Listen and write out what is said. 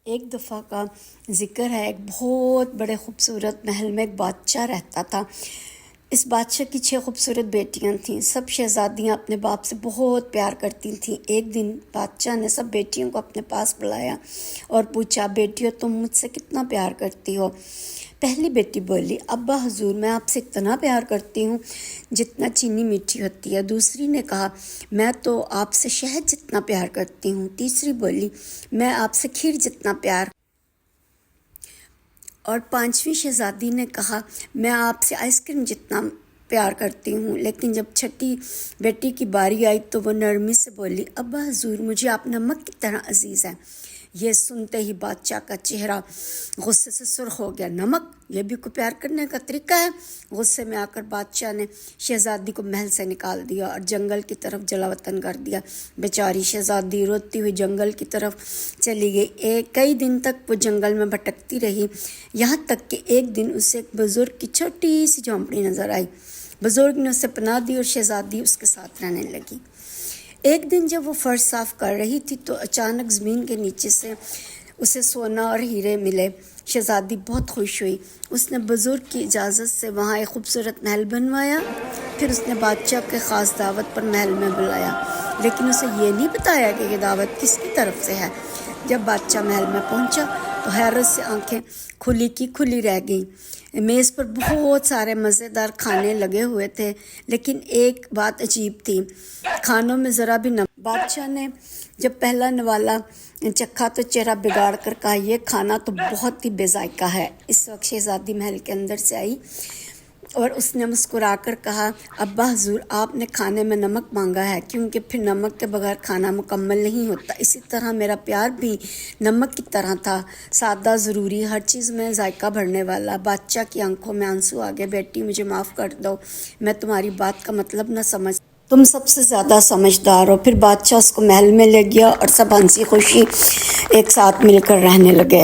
ایک دفعہ کا ذکر ہے، ایک بہت بڑے خوبصورت محل میں ایک بادشاہ رہتا تھا۔ اس بادشاہ کی 6 خوبصورت بیٹیاں تھیں۔ سب شہزادیاں اپنے باپ سے بہت پیار کرتی تھیں۔ ایک دن بادشاہ نے سب بیٹیوں کو اپنے پاس بلایا اور پوچھا، بیٹیوں تم مجھ سے کتنا پیار کرتی ہو؟ پہلی بیٹی بولی، ابا حضور میں آپ سے اتنا پیار کرتی ہوں جتنا چینی میٹھی ہوتی ہے۔ دوسری نے کہا، میں تو آپ سے شہد جتنا پیار کرتی ہوں۔ تیسری بولی، میں آپ سے کھیر جتنا پیار۔ اور 5ویں شہزادی نے کہا، میں آپ سے آئس کریم جتنا پیار کرتی ہوں۔ لیکن جب 6ٹھی بیٹی کی باری آئی تو وہ نرمی سے بولی، ابا حضور مجھے آپ نمک کی طرح عزیز ہیں۔ یہ سنتے ہی بادشاہ کا چہرہ غصے سے سرخ ہو گیا۔ نمک، یہ بھی کوئی پیار کرنے کا طریقہ ہے؟ غصے میں آ کر بادشاہ نے شہزادی کو محل سے نکال دیا اور جنگل کی طرف جلا وطن کر دیا۔ بیچاری شہزادی روتی ہوئی جنگل کی طرف چلی گئی۔ کئی دن تک وہ جنگل میں بھٹکتی رہی، یہاں تک کہ ایک دن اسے ایک بزرگ کی چھوٹی سی جھونپڑی نظر آئی۔ بزرگ نے اسے پناہ دی اور شہزادی اس کے ساتھ رہنے لگی۔ ایک دن جب وہ فرش صاف کر رہی تھی تو اچانک زمین کے نیچے سے اسے سونا اور ہیرے ملے۔ شہزادی بہت خوش ہوئی۔ اس نے بزرگ کی اجازت سے وہاں ایک خوبصورت محل بنوایا۔ پھر اس نے بادشاہ کے خاص دعوت پر محل میں بلایا، لیکن اسے یہ نہیں بتایا کہ یہ دعوت کس کی طرف سے ہے۔ جب بادشاہ محل میں پہنچا تو حیرت سے آنکھیں کھلی کی کھلی رہ گئیں۔ میز پر بہت سارے مزیدار کھانے لگے ہوئے تھے، لیکن ایک بات عجیب تھی، کھانوں میں ذرا بھی نمک۔ بادشاہ نے جب پہلا نوالا چکھا تو چہرہ بگاڑ کر کہا، یہ کھانا تو بہت ہی بے ذائقہ ہے۔ اس وقت شہزادی محل کے اندر سے آئی اور اس نے مسکرا کر کہا، ابا حضور آپ نے کھانے میں نمک مانگا ہے، کیونکہ پھر نمک کے بغیر کھانا مکمل نہیں ہوتا۔ اسی طرح میرا پیار بھی نمک کی طرح تھا، سادہ، ضروری، ہر چیز میں ذائقہ بھرنے والا۔ بادشاہ کی آنکھوں میں آنسو آ گئے۔ بیٹی مجھے معاف کر دو، میں تمہاری بات کا مطلب نہ سمجھ، تم سب سے زیادہ سمجھدار ہو۔ پھر بادشاہ اس کو محل میں لے گیا اور سب ہنسی خوشی ایک ساتھ مل کر رہنے لگے۔